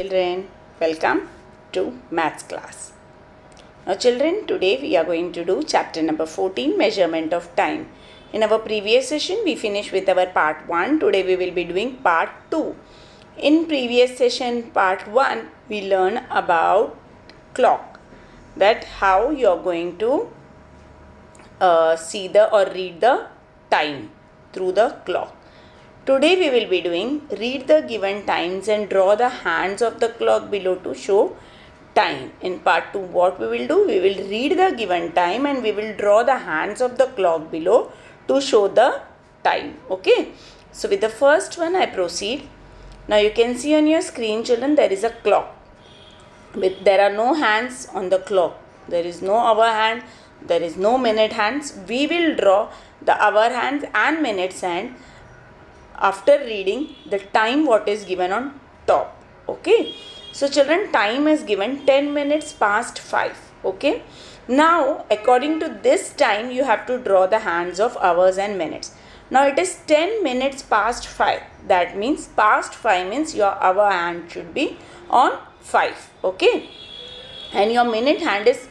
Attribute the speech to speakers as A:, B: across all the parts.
A: Children, welcome to maths class. Now children, today we are going to do chapter number 14, measurement of time. In our previous session we finished with our part 1. Today we will be doing part 2. In previous session part 1 we learned about clock, that how you are going to see the or read the time through the clock. Today we will be doing read the given times and draw the hands of the clock below to show time. In part 2 what we will do? We will read the given time and we will draw the hands of the clock below to show the time. Okay. So with the first one I proceed. Now you can see on your screen children, there is a clock. There are no hands on the clock. There is no hour hand. There is no minute hands. We will draw the hour hands and minutes hand after reading the time what is given on top. Okay. So children, time is given 10 minutes past 5. Okay. Now according to this time you have to draw the hands of hours and minutes. Now it is 10 minutes past 5. That means past 5 means your hour hand should be on 5. Okay. And your minute hand is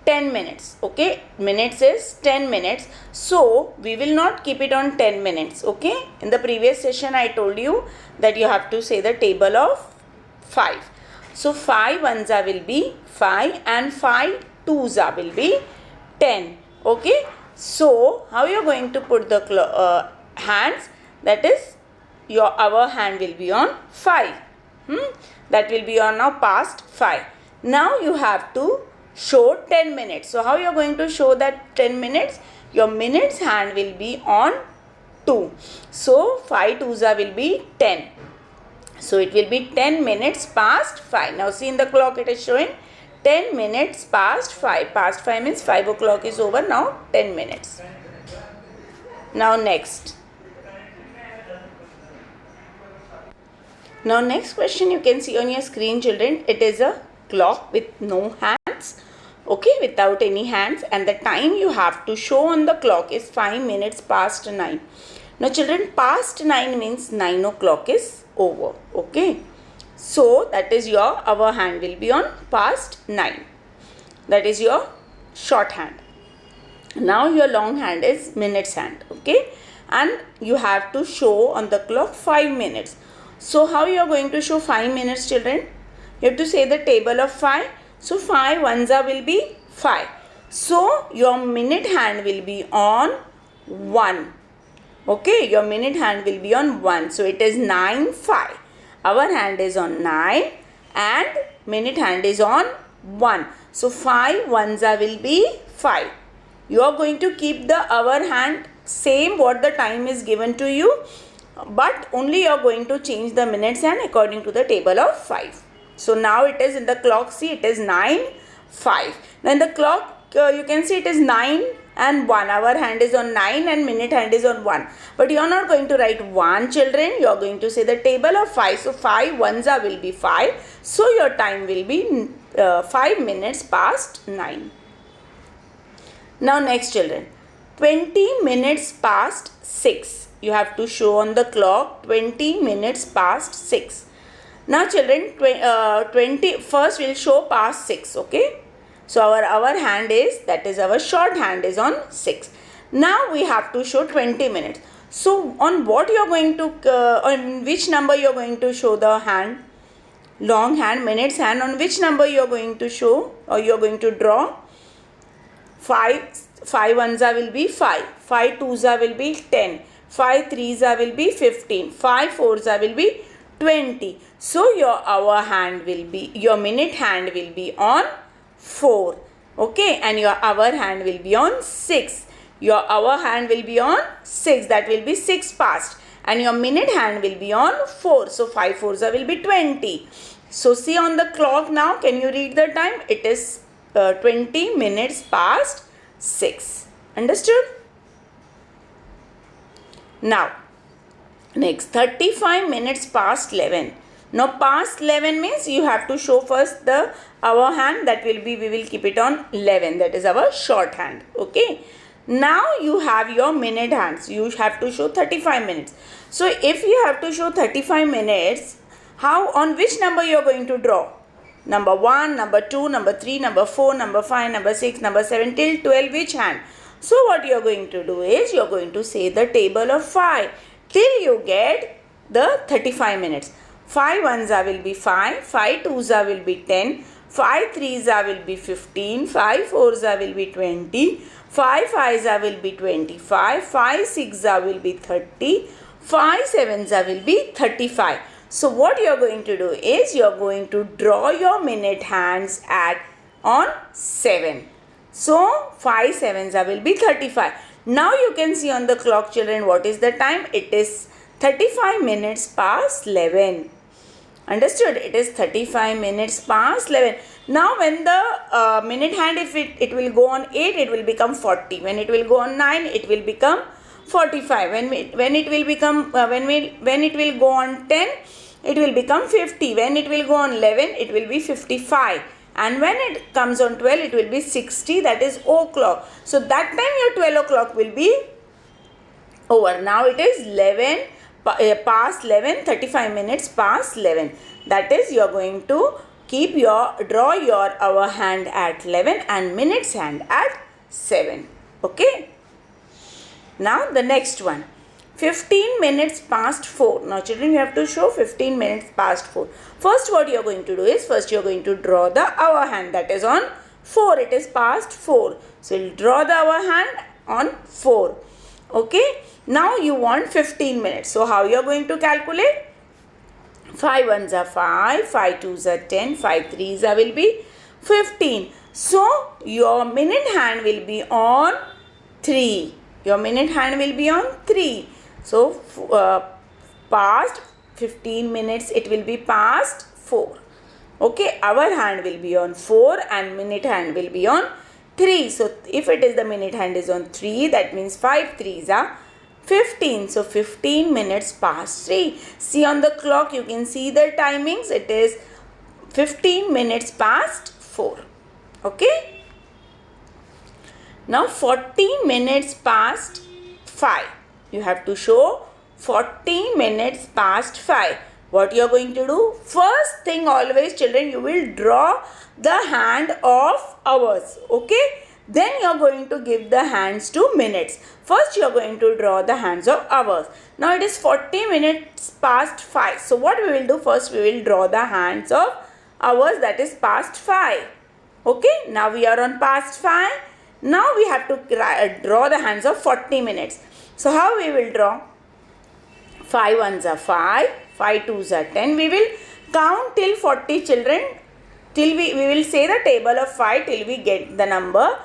A: 10 minutes. Okay, minutes is 10 minutes. So we will not keep it on 10 minutes. Okay, in the previous session I told you that you have to say the table of 5. So 5 ones will be 5 and 5 twos will be 10. Okay, so how you are going to put the hands? That is, your hour hand will be on 5. That will be on now past 5. Now you have to show 10 minutes. So how you are going to show that 10 minutes? Your minutes hand will be on 2. So 5 twos will be 10. So it will be 10 minutes past 5. Now see in the clock it is showing 10 minutes past 5. Past 5 means 5 o'clock is over. Now 10 minutes. Now next. Now next question you can see on your screen children. It is a clock with no hands. Okay, without any hands, and the time you have to show on the clock is 5 minutes past 9. Now children, past 9 means 9 o'clock is over. Okay, so that is your hour hand will be on past 9. That is your short hand. Now your long hand is minutes hand. Okay, and you have to show on the clock 5 minutes. So how you are going to show 5 minutes children? You have to say the table of 5. So 5 ones will be 5. So your minute hand will be on 1. Okay, your minute hand will be on 1. So it is 9, 5. Our hand is on 9 and minute hand is on 1. So 5 ones will be 5. You are going to keep the hour hand same what the time is given to you, but only you are going to change the minutes hand according to the table of 5. So now it is in the clock, see it is 9, 5. Now in the clock you can see it is 9 and 1. Our hand is on 9 and minute hand is on 1. But you are not going to write 1 children. You are going to say the table of 5. So 5 ones will be 5. So your time will be 5 minutes past 9. Now next children. 20 minutes past 6. You have to show on the clock 20 minutes past 6. Now children, first we will show past 6. Okay. So our hand is, that is our short hand is on 6. Now we have to show 20 minutes. So on what you are going to, on which number you are going to show the hand? Long hand, minutes hand, on which number you are going to show or you are going to draw? 5 ones will be 5. 5 twos will be 10. 5 threes will be 15. 5 fours will be 20. So your hour hand will be, your minute hand will be on 4. Okay, and your hour hand will be on 6. Your hour hand will be on 6. That will be 6 past. And your minute hand will be on 4. So 5 fours will be 20. So see on the clock now. Can you read the time? It is 20 minutes past 6. Understood? Now next, 35 minutes past 11. Now past 11 means you have to show first the hour hand, that will be, we will keep it on 11, that is our short hand. Okay. Now you have your minute hands. You have to show 35 minutes. So if you have to show 35 minutes, How, on which number you are going to draw? Number 1, number 2, number 3, number 4, number 5, number 6, number 7 till 12, which hand? So what you are going to do is you are going to say the table of 5 till you get the 35 minutes. 5 ones will be 5, 5 twos will be 10, 5 threes will be 15, 5 fours will be 20, 5 fives will be 25, 5 sixes will be 30, 5 sevens will be 35. So what you are going to do is you are going to draw your minute hands on 7. So 5 sevens will be 35. Now you can see on the clock, children, what is the time? It is 35 minutes past 11. Understood? It is 35 minutes past 11. Now when the minute hand, if it will go on 8, it will become 40. When it will go on 9, it will become 45. When it will become when it will go on 10, it will become 50. When it will go on 11, it will be 55. And when it comes on 12, it will be 60. That is o'clock. So that time your 12 o'clock will be over. Now it is 11 past 11, 35 minutes past 11. That is, you are going to draw your hour hand at 11 and minutes hand at 7. Okay. Now the next one. 15 minutes past 4. Now children, you have to show 15 minutes past 4. First what you are going to do is, first you are going to draw the hour hand, that is on 4. It is past 4. So you will draw the hour hand on 4. Okay. Now you want 15 minutes. So how you are going to calculate? 5 ones are 5, 5 twos are 10, 5 threes will be 15. So your minute hand will be on 3. Your minute hand will be on 3. So past 15 minutes, it will be past 4. Okay, hour hand will be on 4 and minute hand will be on 3. So if it is the minute hand is on 3, that means 5 threes are 15. So 15 minutes past 3. See on the clock, you can see the timings. It is 15 minutes past 4. Okay. Now 40 minutes past 5. You have to show 40 minutes past 5. What you are going to do? First thing always, children, you will draw the hand of hours. Okay. Then you are going to give the hands to minutes. First you are going to draw the hands of hours. Now it is 40 minutes past 5. So what we will do? First we will draw the hands of hours, that is past 5. Okay. Now we are on past 5. Now we have to draw the hands of 40 minutes. So how we will draw? 5 ones are 5, 5 twos are 10. We will count till 40, children. Till we will say the table of 5 till we get the number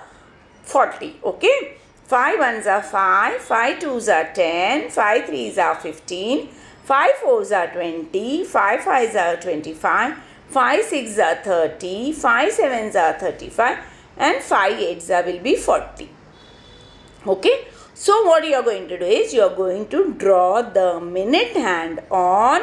A: 40. Okay. 5 ones are 5, 5 twos are 10, 5 threes are 15, 5 fours are 20, 5 fives are 25, 5 sixes are 30, 5 sevens are 35 and 5 eights will be 40. Okay. So what you are going to do is you are going to draw the minute hand on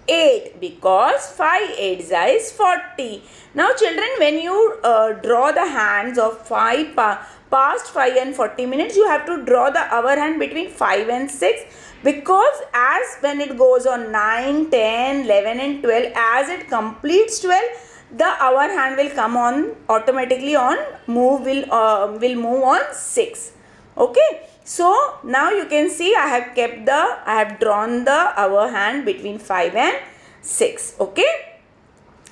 A: 8 because 5 eights is 40. Now children, when you draw the hands of 5 past 5 and 40 minutes, you have to draw the hour hand between 5 and 6 because as when it goes on 9, 10, 11 and 12, as it completes 12, the hour hand will come on automatically on will move on 6. Okay. So now you can see I have drawn the hour hand between 5 and 6. Okay.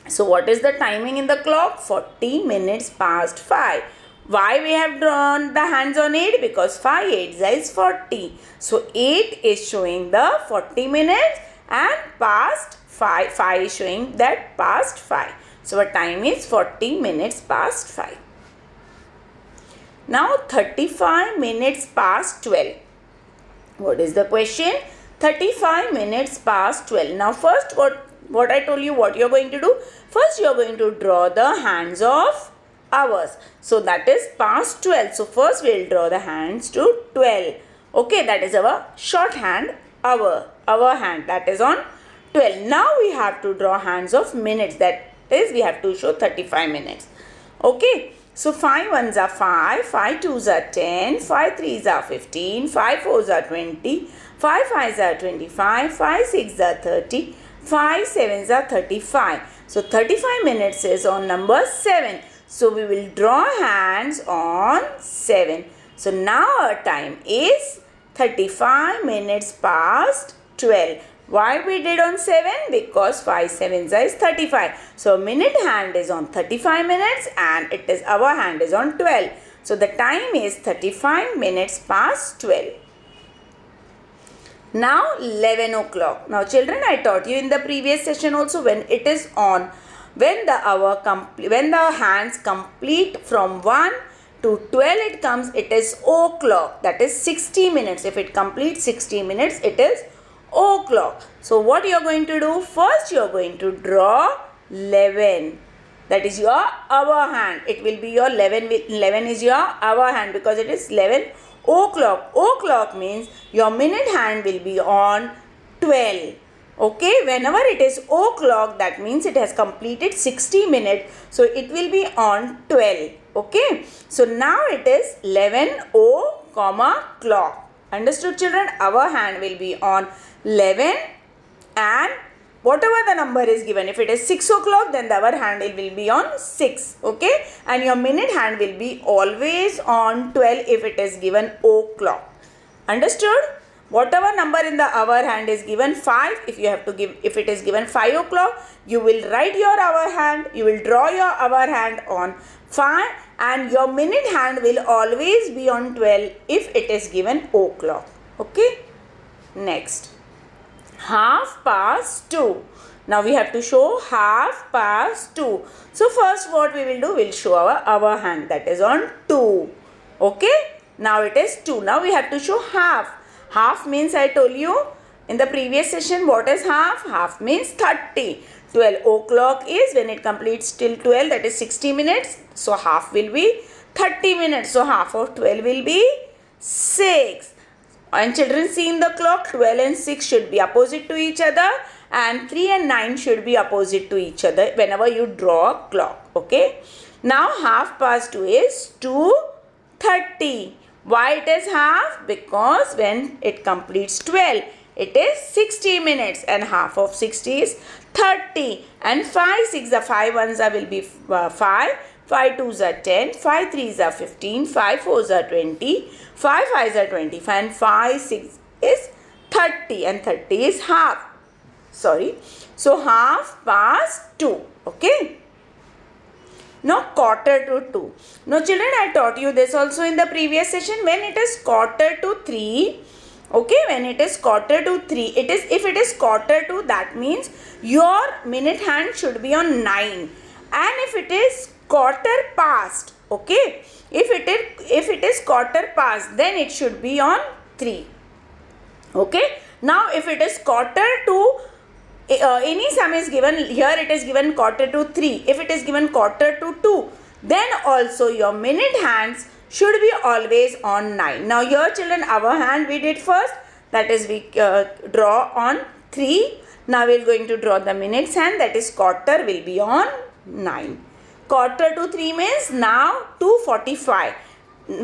A: So what is the timing in the clock? 40 minutes past 5. Why we have drawn the hands on 8? Because 5 eights is 40. So 8 is showing the 40 minutes and past 5. 5 is showing that past 5. So our time is 40 minutes past 5. Now 35 minutes past 12. What is the question? 35 minutes past 12. Now first what I told you, what you are going to do? First you are going to draw the hands of hours. So that is past 12. So first we will draw the hands to 12. Okay, that is our shorthand hour hand, that is on 12. Now we have to draw hands of minutes, that is we have to show 35 minutes. Okay. So 5 ones are 5, 5 twos are 10, 5 threes are 15, 5 fours are 20, 5 fives are 25, 5 sixes are 30, 5 sevens are 35. So 35 minutes is on number 7. So we will draw hands on 7. So now our time is 35 minutes past 12. Why we did on 7? Because 5 sevens is 35. So minute hand is on 35 minutes and it is our hand is on 12. So the time is 35 minutes past 12. Now 11 o'clock. Now children, I taught you in the previous session also when it is on, when the hands complete from 1 to 12 it comes, it is o'clock. That is 60 minutes. If it completes 60 minutes, it is o'clock. So what you are going to do? First you are going to draw 11. That is your hour hand. It will be your 11 is your hour hand because it is 11 o'clock. O'clock means your minute hand will be on 12. Okay, whenever it is o'clock, that means it has completed 60 minutes. So it will be on 12. Okay, so now it is 11 o comma clock. Understood children? Our hand will be on 11 and whatever the number is given. If it is 6 o'clock, then our hand will be on 6. Okay, and your minute hand will be always on 12 if it is given o'clock. Understood? Whatever number in the hour hand is given 5, if it is given 5 o'clock, you will write your hour hand, you will draw your hour hand on 5 and your minute hand will always be on 12 if it is given o'clock. Okay. Next. 2:30. Now we have to show 2:30. So first what we will do, we will show our hour hand, that is on 2. Okay. Now it is 2. Now we have to show half. Half means, I told you in the previous session, what is half? Half means 30. 12 o'clock is when it completes till 12, that is 60 minutes. So half will be 30 minutes. So half of 12 will be 6. And children, see in the clock, 12 and 6 should be opposite to each other and 3 and 9 should be opposite to each other whenever you draw a clock. Okay. Now 2:30 is 2:30. Why it is half? Because when it completes 12, it is 60 minutes and half of 60 is 30. And 5 6 are 5 ones are will be 5, 5 2s are 10, 5 3s are 15, 5 4s are 20, 5 5s are 25 and 5 6 is 30 and 30 is half. Sorry. So 2:30. Okay. Now 2:45. Now children, I taught you this also in the previous session. When it is 2:45, okay, when it is 2:45, if it is 2:45, that means your minute hand should be on 9. And if it is 2:15, okay, if it is 2:15, then it should be on 3. Okay. Now if it is 2:45, any sum is given, here it is given 2:45. If it is given 2:45, then also your minute hands should be always on 9. Now here children, our hand we did first, that is we draw on 3. Now we are going to draw the minutes hand, that is quarter will be on 9. 2:45 means now 2:45.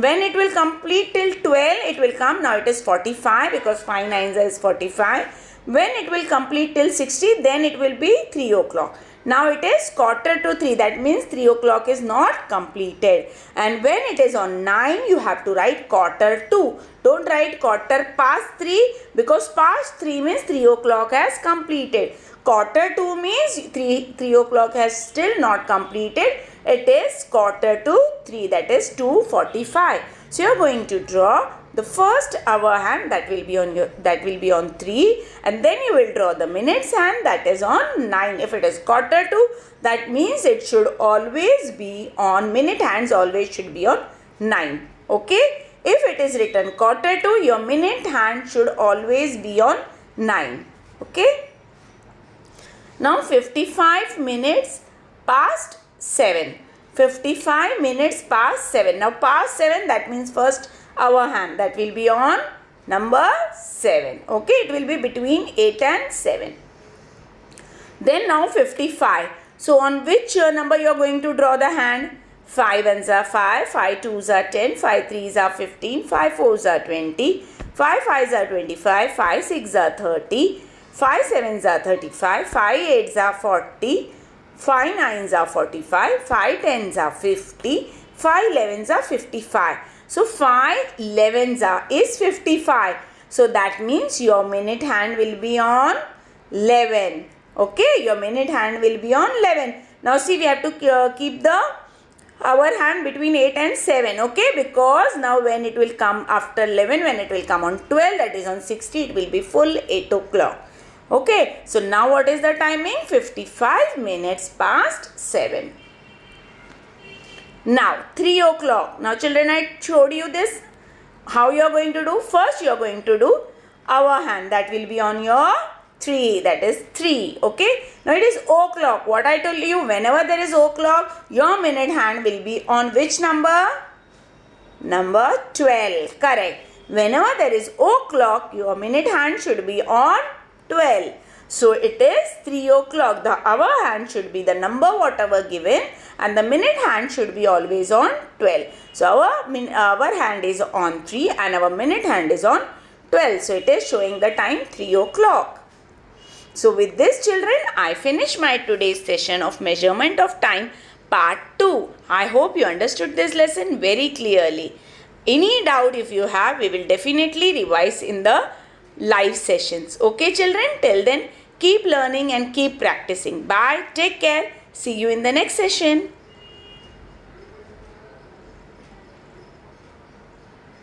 A: When it will complete till 12, it will come, now it is 45 because 5 9s is 45. When it will complete till 60, then it will be 3 o'clock. Now it is 2:45, that means 3 o'clock is not completed. And when it is on 9, you have to write 2:45. Don't write 3:15 because past 3 means 3 o'clock has completed. 2:45 means 3 o'clock has still not completed. It is 2:45, that is 2:45. So you are going to draw the first hour hand, that will be on 3, and then you will draw the minutes hand, that is on 9. If it is 2:45, that means it should always be on, minute hands always should be on 9. Okay. If it is written 2:45, your minute hand should always be on 9. Okay. Now 55 minutes past 7. 55 minutes past 7. Now past 7, that means first hour hand, that will be on number 7. Okay, it will be between 8 and 7. Then now 55. So on which number you are going to draw the hand? 5 ones are 5, 5 2s are 10, 5 3s are 15, 5 4s are 20, 5 5s are 25, 5 6 are 30, 5 sevens are 35, 5 eights are 40, 5 nines are 45, 5 tens are 50, 5 elevens are 55. So 5 elevens is 55. So that means your minute hand will be on 11. Okay, your minute hand will be on 11. Now see, we have to keep the hour hand between 8 and 7. Okay, because now when it will come after 11, when it will come on 12, that is on 60, it will be full 8 o'clock. Okay, so now what is the timing? 55 minutes past 7. Now 3 o'clock. Now children, I showed you this. How you are going to do? First you are going to do hour hand. That will be on your 3. That is 3. Okay. Now it is o'clock. What I told you, whenever there is o'clock, your minute hand will be on which number? Number 12. Correct. Whenever there is o'clock, your minute hand should be on 12. So it is 3 o'clock. The hour hand should be the number whatever given, and the minute hand should be always on 12. So our hand is on 3 and our minute hand is on 12. So it is showing the time 3 o'clock. So with this children, I finish my today's session of measurement of time part 2. I hope you understood this lesson very clearly. Any doubt if you have, we will definitely revise in the live sessions. Okay children, till then keep learning and keep practicing. Bye, take care, see you in the next session.